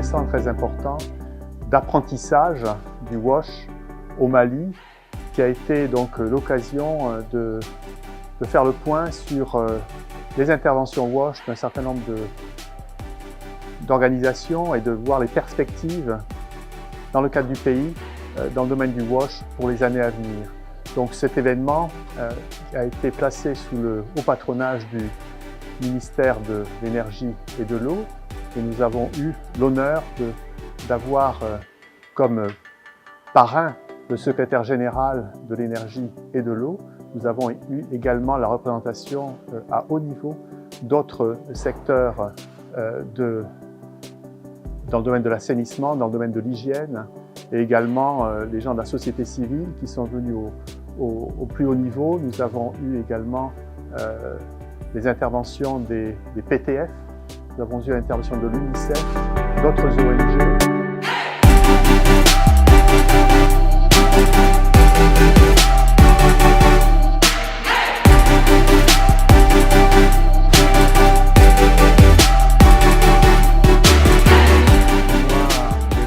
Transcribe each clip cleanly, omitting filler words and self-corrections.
intéressant, très important d'apprentissage du WASH au Mali, qui a été donc l'occasion de faire le point sur les interventions WASH d'un certain nombre d'organisations et de voir les perspectives dans le cadre du pays, dans le domaine du WASH pour les années à venir. Donc cet événement a été placé sous le haut patronage du ministère de l'Énergie et de l'Eau et nous avons eu l'honneur d'avoir comme parrain le secrétaire général de l'Énergie et de l'Eau. Nous avons eu également la représentation à haut niveau d'autres secteurs dans le domaine de l'assainissement, dans le domaine de l'hygiène et également les gens de la société civile qui sont venus au plus haut niveau. Nous avons eu également les interventions des PTF, nous avons eu l'intervention de l'UNICEF, d'autres ONG.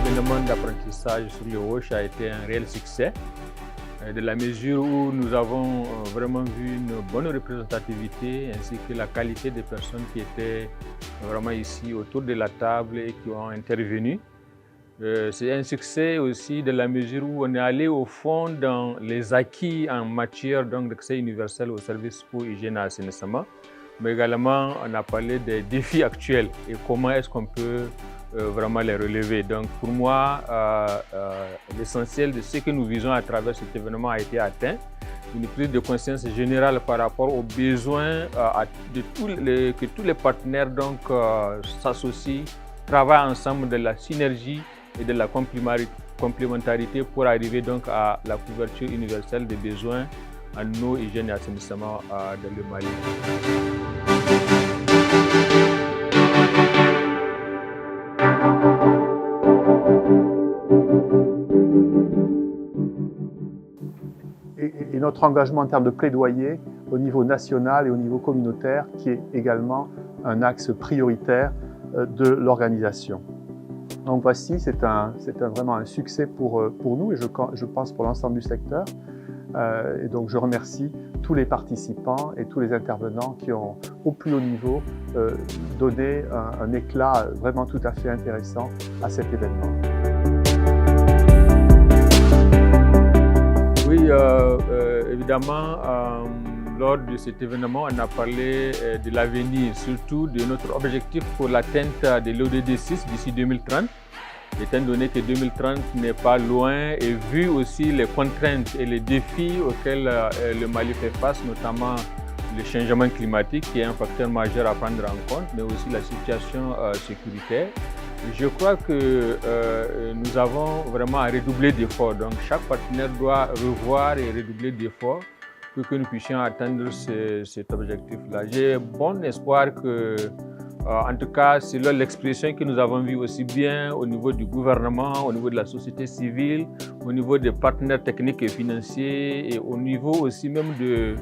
L'événement d'apprentissage sur le WASH a été un réel succès, de la mesure où nous avons vraiment vu une bonne représentativité ainsi que la qualité des personnes qui étaient vraiment ici autour de la table et qui ont intervenu. C'est un succès aussi de la mesure où on est allé au fond dans les acquis en matière d'accès universel aux services pour hygiène et assainissement, mais également on a parlé des défis actuels et comment est-ce qu'on peut vraiment les relever. Donc pour moi, l'essentiel de ce que nous visons à travers cet événement a été atteint. Une prise de conscience générale par rapport aux besoins que tous les partenaires s'associent, travaillent ensemble de la synergie et de la complémentarité pour arriver donc à la couverture universelle des besoins en eau, hygiène et assainissement dans le Mali. Et notre engagement en termes de plaidoyer au niveau national et au niveau communautaire qui est également un axe prioritaire de l'organisation. Donc voici, c'est vraiment un succès pour nous et je pense pour l'ensemble du secteur. Et donc je remercie tous les participants et tous les intervenants qui ont au plus haut niveau donné un éclat vraiment tout à fait intéressant à cet événement. Oui, évidemment, lors de cet événement, on a parlé de l'avenir, surtout de notre objectif pour l'atteinte de l'ODD 6 d'ici 2030, étant donné que 2030 n'est pas loin et vu aussi les contraintes et les défis auxquels le Mali fait face, notamment le changement climatique qui est un facteur majeur à prendre en compte, mais aussi la situation sécuritaire. Je crois que nous avons vraiment à redoubler d'efforts. Donc chaque partenaire doit revoir et redoubler d'efforts pour que nous puissions atteindre cet objectif-là. J'ai bon espoir que, en tout cas, selon l'expression que nous avons vue aussi bien au niveau du gouvernement, au niveau de la société civile, au niveau des partenaires techniques et financiers et au niveau aussi même de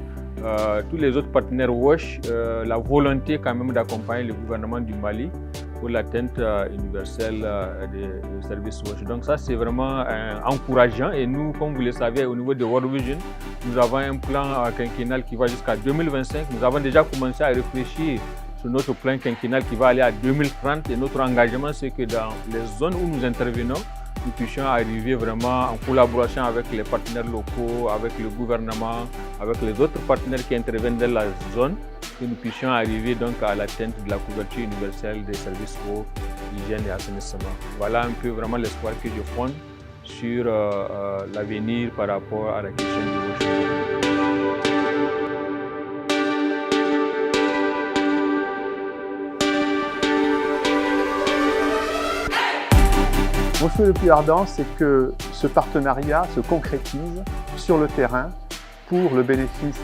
tous les autres partenaires WASH, la volonté quand même d'accompagner le gouvernement du Mali pour l'atteinte universelle des services WASH. Donc ça, c'est vraiment encourageant et nous, comme vous le savez, au niveau de World Vision, nous avons un plan quinquennal qui va jusqu'à 2025. Nous avons déjà commencé à réfléchir sur notre plan quinquennal qui va aller à 2030 et notre engagement, c'est que dans les zones où nous intervenons, nous puissions arriver vraiment en collaboration avec les partenaires locaux, avec le gouvernement, avec les autres partenaires qui interviennent dans la zone, que nous puissions arriver donc à l'atteinte de la couverture universelle des services eau, hygiène et assainissement. Voilà un peu vraiment l'espoir que je fonde sur l'avenir par rapport à la question du WASH. Mon souhait le plus ardent, c'est que ce partenariat se concrétise sur le terrain pour le bénéfice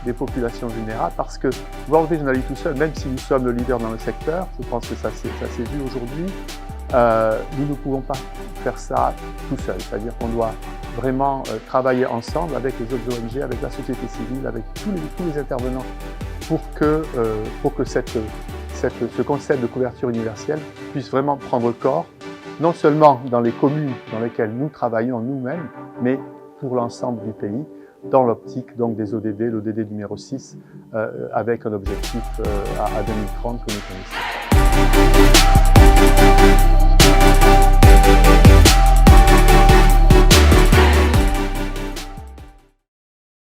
des populations vulnérables, parce que World Vision à lui tout seul, même si nous sommes le leader dans le secteur, je pense que ça s'est vu aujourd'hui, nous ne pouvons pas faire ça tout seul. C'est-à-dire qu'on doit vraiment travailler ensemble avec les autres ONG, avec la société civile, avec tous les intervenants pour que ce concept de couverture universelle puisse vraiment prendre corps non seulement dans les communes dans lesquelles nous travaillons nous-mêmes, mais pour l'ensemble du pays, dans l'optique donc des ODD, l'ODD numéro 6, avec un objectif à 2030 que nous connaissons.